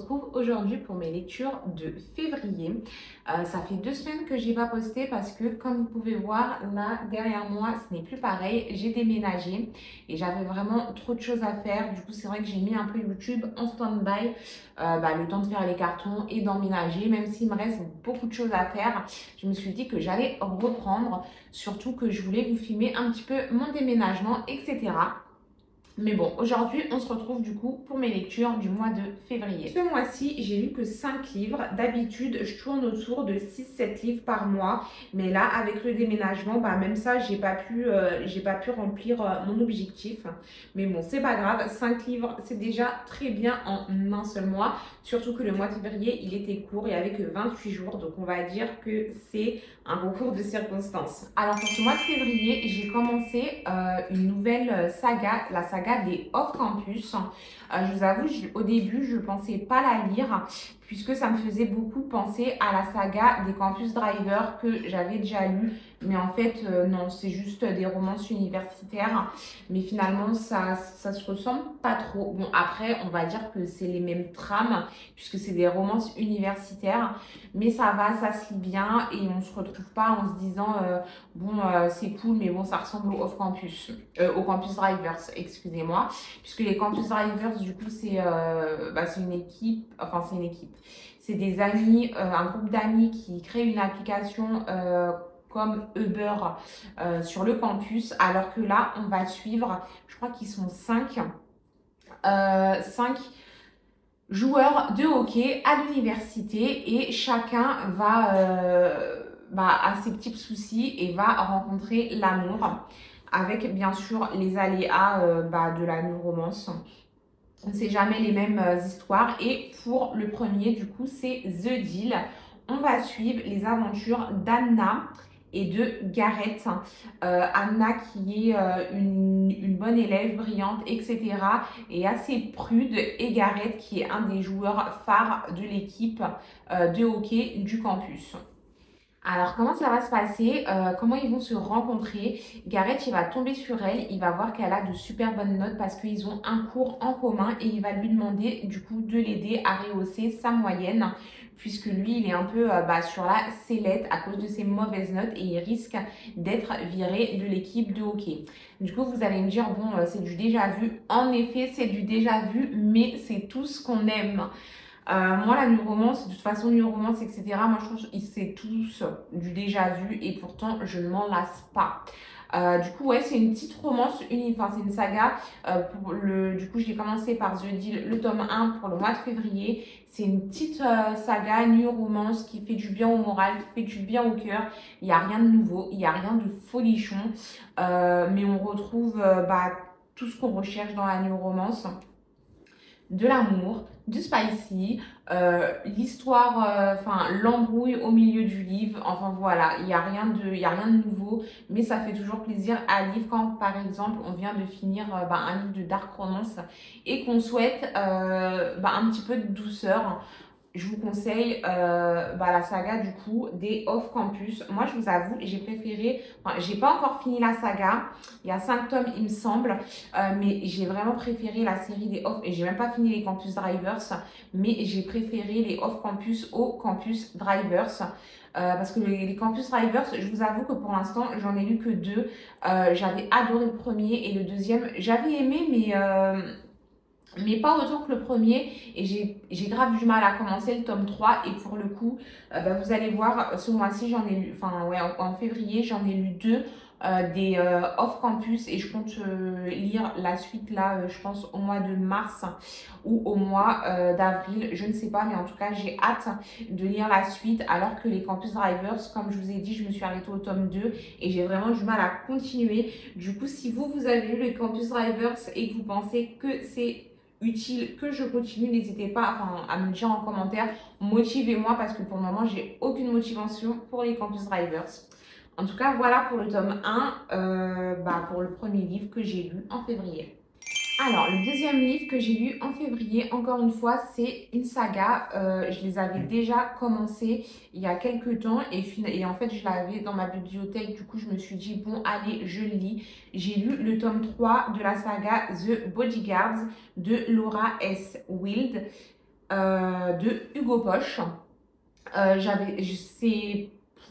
retrouve aujourd'hui pour mes lectures de février. Ça fait 2 semaines que j'ai pas posté parce que comme vous pouvez voir là derrière moi ce n'est plus pareil, j'ai déménagé et j'avais vraiment trop de choses à faire. Du coup c'est vrai que j'ai mis un peu YouTube en stand-by, le temps de faire les cartons et d'emménager. Même s'il me reste beaucoup de choses à faire, je me suis dit que j'allais reprendre, surtout que je voulais vous filmer un petit peu mon déménagement, etc. Mais bon, aujourd'hui, on se retrouve du coup pour mes lectures du mois de février. Ce mois-ci, j'ai lu que 5 livres. D'habitude, je tourne autour de 6-7 livres par mois. Mais là, avec le déménagement, même ça, j'ai pas pu remplir mon objectif. Mais bon, c'est pas grave. 5 livres, c'est déjà très bien en un seul mois. Surtout que le mois de février, il était court. Il n'y avait que 28 jours. Donc, on va dire que c'est un concours de circonstances. Alors, pour ce mois de février, j'ai commencé une nouvelle saga, la saga des off-campus. Je vous avoue, au début, je ne pensais pas la lire puisque ça me faisait beaucoup penser à la saga des Campus Driver que j'avais déjà lu. Mais en fait, non, c'est juste des romances universitaires. Mais finalement, ça se ressemble pas trop. Bon, après, on va dire que c'est les mêmes trames puisque c'est des romances universitaires. Mais ça va, ça se lit bien et on ne se retrouve pas en se disant c'est cool, mais bon, ça ressemble au off-campus, au Campus Drivers, excusez-moi. Puisque les Campus Drivers, du coup, c'est une équipe, c'est des amis, un groupe d'amis qui crée une application comme Uber sur le campus, alors que là, on va suivre, je crois qu'ils sont 5 joueurs de hockey à l'université et chacun a ses petits soucis et va rencontrer l'amour avec bien sûr les aléas de la romance. C'est jamais les mêmes histoires. Et pour le premier, du coup, c'est The Deal. On va suivre les aventures d'Anna et de Gareth. Anna qui est une bonne élève, brillante, etc. et assez prude. Et Gareth qui est un des joueurs phares de l'équipe de hockey du campus. Alors, comment ça va se passer? Comment ils vont se rencontrer? Gareth, il va tomber sur elle, il va voir qu'elle a de super bonnes notes parce qu'ils ont un cours en commun et il va lui demander du coup de l'aider à rehausser sa moyenne puisque lui, il est un peu sur la sellette à cause de ses mauvaises notes et il risque d'être viré de l'équipe de hockey. Du coup, vous allez me dire, bon, c'est du déjà vu. En effet, c'est du déjà vu, mais c'est tout ce qu'on aime. Moi, la new romance, de toute façon, new romance, etc., moi, je trouve que c'est tous du déjà vu et pourtant, je ne m'en lasse pas. Du coup, ouais, c'est une petite romance, c'est une saga. Du coup, j'ai commencé par The Deal, le tome 1 pour le mois de février. C'est une petite saga, new romance qui fait du bien au moral, qui fait du bien au cœur. Il n'y a rien de nouveau, il n'y a rien de folichon. Mais on retrouve tout ce qu'on recherche dans la new romance. De l'amour, du spicy, l'histoire, l'embrouille au milieu du livre, enfin voilà, il n'y a rien de nouveau, mais ça fait toujours plaisir à lire quand par exemple on vient de finir un livre de dark romance et qu'on souhaite un petit peu de douceur. Je vous conseille la saga du coup des off campus. Moi je vous avoue, j'ai préféré, j'ai pas encore fini la saga, il y a 5 tomes il me semble, mais j'ai vraiment préféré la série des off, et j'ai même pas fini les campus drivers, mais j'ai préféré les off campus aux campus drivers. Parce que les campus drivers, je vous avoue que pour l'instant j'en ai lu que 2. J'avais adoré le premier et le deuxième j'avais aimé, mais pas autant que le premier, et j'ai grave du mal à commencer le tome 3. Et pour le coup, vous allez voir, ce mois-ci, j'en ai lu, en février, j'en ai lu 2 des off-campus, et je compte lire la suite là, je pense au mois de mars ou au mois d'avril, je ne sais pas, mais en tout cas, j'ai hâte de lire la suite, alors que les campus drivers, comme je vous ai dit, je me suis arrêtée au tome 2 et j'ai vraiment du mal à continuer. Du coup, si vous avez lu les campus drivers et que vous pensez que c'est utile que je continue, n'hésitez pas à me dire en commentaire, motivez-moi, parce que pour le moment j'ai aucune motivation pour les campus drivers. En tout cas, voilà pour le tome 1, pour le premier livre que j'ai lu en février. Alors, le deuxième livre que j'ai lu en février, encore une fois, c'est une saga. Je les avais déjà commencé il y a quelques temps et en fait, je l'avais dans ma bibliothèque. Du coup, je me suis dit, bon, allez, je le lis. J'ai lu le tome 3 de la saga The Bodyguards de Laura S. Wild. de Hugo Poche. C'est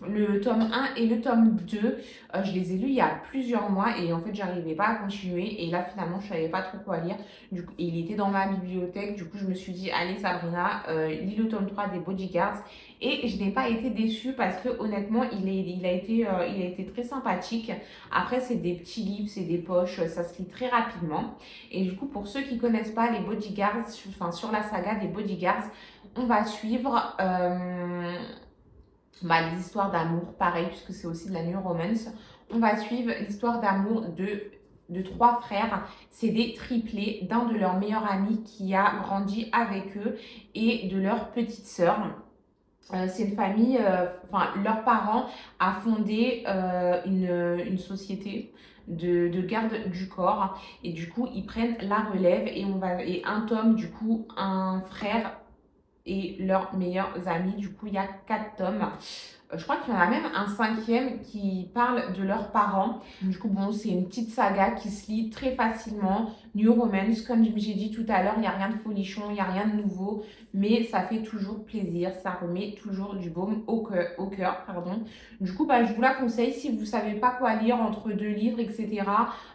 le tome 1 et le tome 2, je les ai lus il y a plusieurs mois et en fait j'arrivais pas à continuer et là finalement je savais pas trop quoi lire. Du coup, il était dans ma bibliothèque, du coup je me suis dit allez Sabrina, lis le tome 3 des Bodyguards et je n'ai pas été déçue parce que honnêtement il a été très sympathique. Après c'est des petits livres, c'est des poches, ça se lit très rapidement et du coup pour ceux qui connaissent pas les Bodyguards, enfin sur la saga des Bodyguards, on va suivre les histoires d'amour, pareil, puisque c'est aussi de la new romance. On va suivre l'histoire d'amour de trois frères. C'est des triplés d'un de leurs meilleurs amis qui a grandi avec eux et de leur petite sœur. C'est une famille, leurs parents a fondé une société de garde du corps et du coup ils prennent la relève et un tome, du coup un frère et leurs meilleurs amis. Du coup, il y a 4 tomes. Je crois qu'il y en a même un 5e qui parle de leurs parents. Du coup, bon, c'est une petite saga qui se lit très facilement. New romance, comme j'ai dit tout à l'heure, il n'y a rien de folichon, il n'y a rien de nouveau. Mais ça fait toujours plaisir, ça remet toujours du baume au cœur. Du coup, je vous la conseille si vous ne savez pas quoi lire entre 2 livres, etc.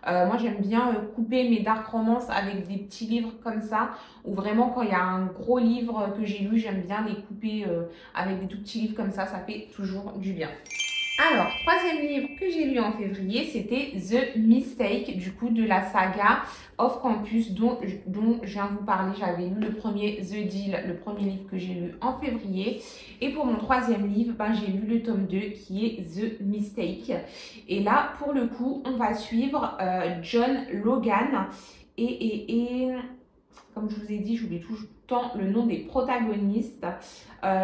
Moi, j'aime bien couper mes dark romances avec des petits livres comme ça. Ou vraiment, quand il y a un gros livre que j'ai lu, j'aime bien les couper avec des tout petits livres comme ça fait toujours du bien. Alors, 3e livre que j'ai lu en février, c'était The Mistake, du coup de la saga Off Campus dont je viens de vous parler. J'avais lu le premier The Deal, le premier livre que j'ai lu en février. Et pour mon 3e livre, j'ai lu le tome 2 qui est The Mistake. Et là, pour le coup, on va suivre John Logan et comme je vous ai dit, j'oublie tout le temps le nom des protagonistes,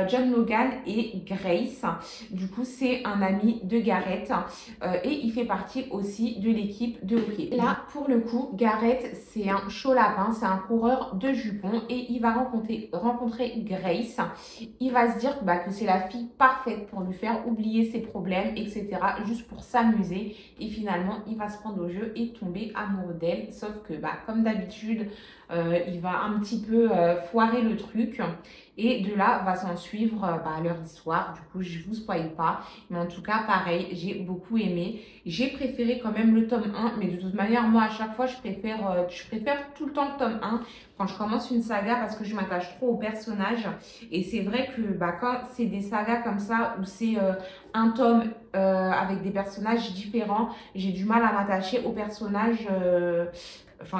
John Logan et Grace. Du coup, c'est un ami de Garrett et il fait partie aussi de l'équipe de hockey. Là, pour le coup, Garrett, c'est un chaud lapin, c'est un coureur de jupons et il va rencontrer Grace. Il va se dire que c'est la fille parfaite pour lui faire oublier ses problèmes, etc. juste pour s'amuser. Et finalement, il va se prendre au jeu et tomber amoureux d'elle. Sauf que, comme d'habitude, il va un petit peu foirer le truc et de là va s'en suivre leur histoire. Du coup, je vous spoil pas, mais en tout cas pareil, j'ai beaucoup aimé. J'ai préféré quand même le tome 1, mais de toute manière moi à chaque fois je préfère tout le temps le tome 1 quand je commence une saga parce que je m'attache trop aux personnages. Et c'est vrai que quand c'est des sagas comme ça où c'est un tome avec des personnages différents, j'ai du mal à m'attacher aux personnages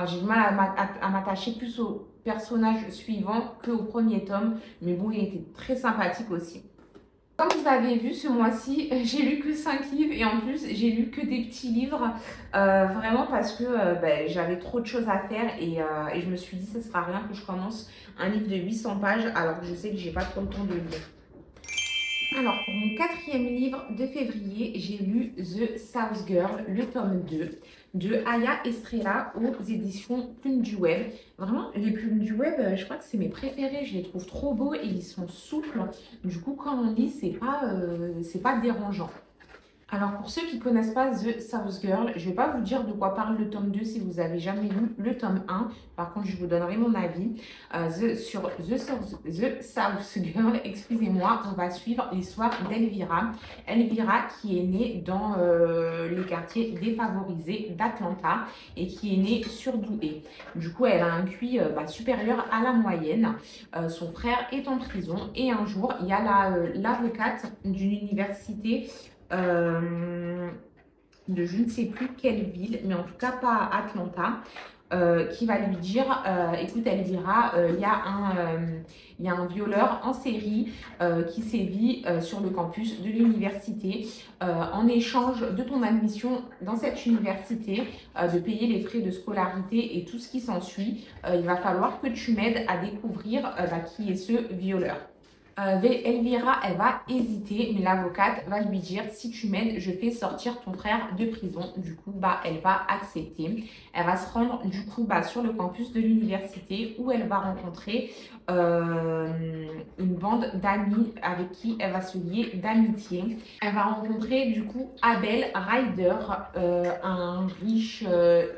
j'ai du mal à m'attacher plus au personnage suivant qu'au premier tome. Mais bon, il était très sympathique aussi. Comme vous avez vu, ce mois-ci, j'ai lu que 5 livres et en plus, j'ai lu que des petits livres. Vraiment parce que j'avais trop de choses à faire et je me suis dit, ça ne sera rien que je commence un livre de 800 pages alors que je sais que j'ai pas trop le temps de lire. Alors, pour mon 4e livre de février, j'ai lu The South Girl, le tome 2 de Aya Estrella aux éditions Plume du Web. Vraiment, les Plumes du Web, je crois que c'est mes préférés. Je les trouve trop beaux et ils sont souples. Du coup, quand on lit, c'est pas dérangeant. Alors, pour ceux qui ne connaissent pas The South Girl, je ne vais pas vous dire de quoi parle le tome 2 si vous n'avez jamais lu le tome 1. Par contre, je vous donnerai mon avis. Sur The South Girl, excusez-moi, on va suivre l'histoire d'Elvira. Elvira qui est née dans les quartiers défavorisés d'Atlanta et qui est née surdouée. Du coup, elle a un QI supérieur à la moyenne. Son frère est en prison et un jour, il y a l'avocate d'une université de je ne sais plus quelle ville, mais en tout cas pas Atlanta, qui va lui dire écoute Elvira, il y a un violeur en série qui sévit sur le campus de l'université. En échange de ton admission dans cette université, de payer les frais de scolarité et tout ce qui s'ensuit, il va falloir que tu m'aides à découvrir qui est ce violeur. Elvira, elle va hésiter, mais l'avocate va lui dire si tu m'aides, je fais sortir ton frère de prison. Du coup, elle va accepter. Elle va se rendre du coup sur le campus de l'université où elle va rencontrer une bande d'amis avec qui elle va se lier d'amitié. Elle va rencontrer du coup Abel Ryder, un riche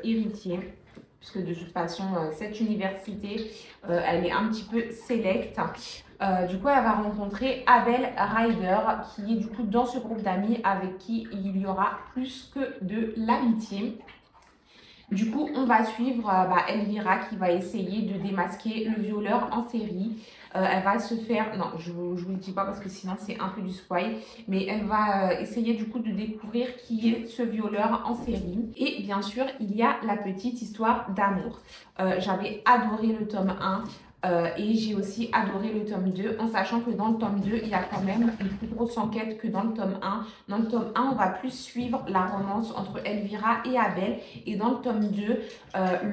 héritier. puisque de toute façon, cette université, elle est un petit peu select. Du coup, elle va rencontrer Abel Ryder, qui est du coup dans ce groupe d'amis avec qui il y aura plus que de l'amitié. Du coup, on va suivre Elvira qui va essayer de démasquer le violeur en série. Elle va se faire... Non, je vous le dis pas parce que sinon c'est un peu du spoil. Mais elle va essayer du coup de découvrir qui est ce violeur en série. Et bien sûr, il y a la petite histoire d'amour. J'avais adoré le tome 1. Et j'ai aussi adoré le tome 2, en sachant que dans le tome 2, il y a quand même une plus grosse enquête que dans le tome 1. Dans le tome 1, on va plus suivre la romance entre Elvira et Abel. Et dans le tome 2,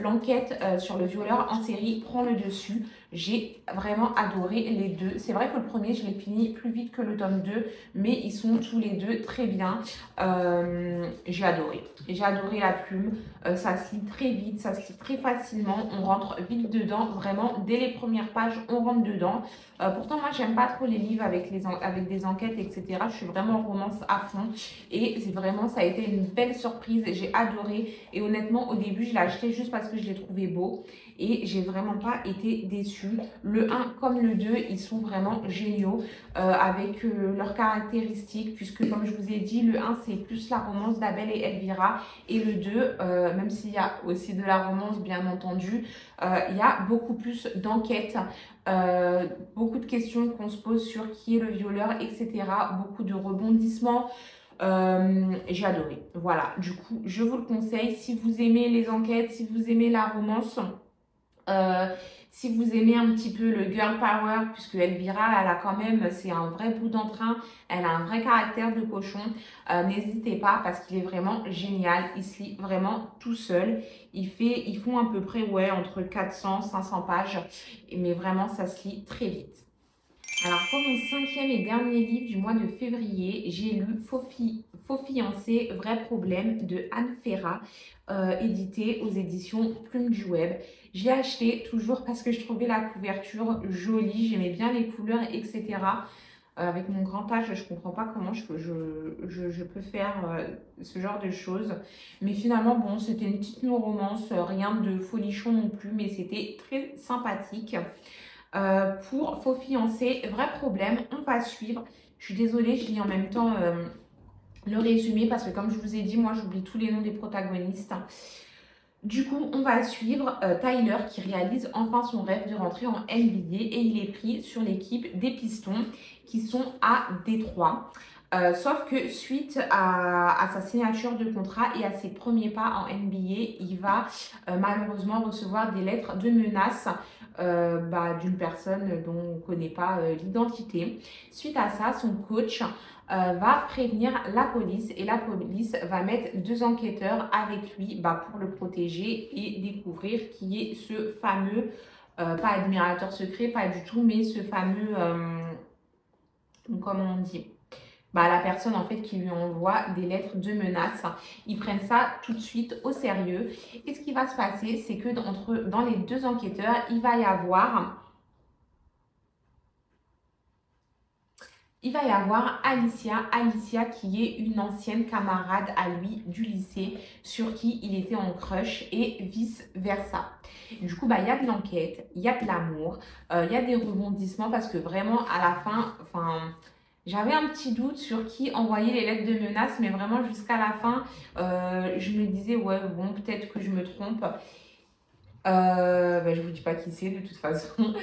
l'enquête sur le violeur en série prend le dessus. J'ai vraiment adoré les deux. C'est vrai que le premier, je l'ai fini plus vite que le tome 2, mais ils sont tous les deux très bien. J'ai adoré. J'ai adoré la plume. Ça se lit très vite, ça se lit très facilement. On rentre vite dedans. Vraiment, dès les premières pages, on rentre dedans. Pourtant, moi, j'aime pas trop les livres avec des enquêtes, etc. Je suis vraiment en romance à fond. Et c'est vraiment, ça a été une belle surprise. J'ai adoré. Et honnêtement, au début, je l'ai acheté juste parce que je l'ai trouvé beau. Et j'ai vraiment pas été déçue. Le 1 comme le 2, ils sont vraiment géniaux avec leurs caractéristiques. Puisque comme je vous ai dit, le 1, c'est plus la romance d'Abel et Elvira. Et le 2, même s'il y a aussi de la romance, bien entendu, il y a beaucoup plus d'enquêtes. Beaucoup de questions qu'on se pose sur qui est le violeur, etc. Beaucoup de rebondissements. J'ai adoré. Voilà, du coup, je vous le conseille. Si vous aimez les enquêtes, si vous aimez la romance, si vous aimez un petit peu le girl power, puisque Elvira, elle a quand même, c'est un vrai bout d'entrain, elle a un vrai caractère de cochon, n'hésitez pas parce qu'il est vraiment génial, il se lit vraiment tout seul, ils font à peu près ouais, entre 400 500 pages, mais vraiment ça se lit très vite. Alors pour mon 5e et dernier livre du mois de février, j'ai lu Faux fiancé, vrai problème de Anne Ferrat, édité aux éditions Plume du Web. J'ai acheté toujours parce que je trouvais la couverture jolie, j'aimais bien les couleurs, etc. Avec mon grand âge, je ne comprends pas comment je peux faire ce genre de choses. Mais finalement, bon, c'était une petite romance, rien de folichon non plus, mais c'était très sympathique. Pour Faux fiancé, vrai problème, on va suivre. Je suis désolée, je lis en même temps le résumé parce que comme je vous ai dit, moi j'oublie tous les noms des protagonistes. Du coup, on va suivre Tyler qui réalise enfin son rêve de rentrer en NBA et il est pris sur l'équipe des Pistons qui sont à Détroit. Sauf que suite à sa signature de contrat et à ses premiers pas en NBA, il va malheureusement recevoir des lettres de menaces d'une personne dont on ne connaît pas l'identité. Suite à ça, son coach va prévenir la police et la police va mettre 2 enquêteurs avec lui pour le protéger et découvrir qui est ce fameux, pas admirateur secret, pas du tout, mais ce fameux, comment on dit, la personne en fait qui lui envoie des lettres de menaces. Ils prennent ça tout de suite au sérieux. Et ce qui va se passer, c'est que dans les 2 enquêteurs, il va y avoir Alicia qui est une ancienne camarade à lui du lycée sur qui il était en crush et vice versa. Du coup, il y a de l'enquête, il y a de l'amour, il y a des rebondissements parce que vraiment à la fin, j'avais un petit doute sur qui envoyait les lettres de menace, mais vraiment jusqu'à la fin, je me disais ouais bon peut-être que je me trompe. Je vous dis pas qui c'est de toute façon.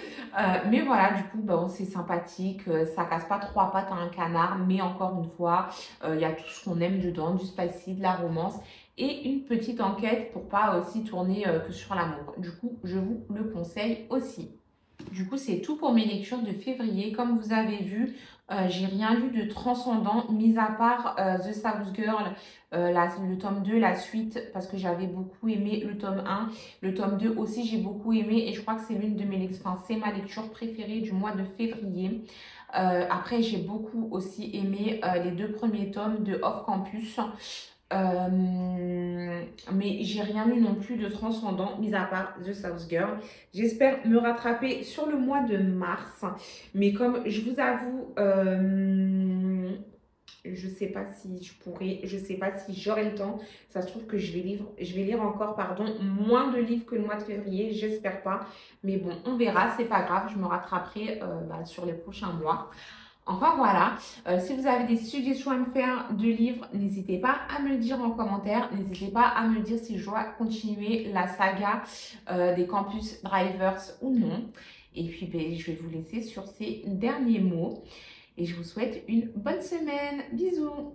Mais voilà, du coup, c'est sympathique. Ça casse pas 3 pattes à un canard. Mais encore une fois, il y a tout ce qu'on aime dedans, du spicy, de la romance et une petite enquête pour pas aussi tourner que sur l'amour. Du coup, je vous le conseille aussi. Du coup, c'est tout pour mes lectures de février. Comme vous avez vu, j'ai rien lu de transcendant, mis à part The South Girl, le tome 2, la suite, parce que j'avais beaucoup aimé le tome 1. Le tome 2 aussi, j'ai beaucoup aimé et je crois que c'est l'une de mes lectures, c'est ma lecture préférée du mois de février. Après, j'ai beaucoup aussi aimé les 2 premiers tomes de Off Campus. Mais j'ai rien lu non plus de transcendant, mis à part The South Girl. J'espère me rattraper sur le mois de mars. Mais comme je vous avoue, Je sais pas si je pourrais, je sais pas si j'aurai le temps. Ça se trouve que je vais lire encore, pardon, moins de livres que le mois de février. J'espère pas. Mais bon, on verra, c'est pas grave. Je me rattraperai sur les prochains mois. Enfin voilà, si vous avez des suggestions à me faire de livres, n'hésitez pas à me le dire en commentaire. N'hésitez pas à me dire si je dois continuer la saga des Campus Drivers ou non. Et puis ben, je vais vous laisser sur ces derniers mots. Et je vous souhaite une bonne semaine. Bisous!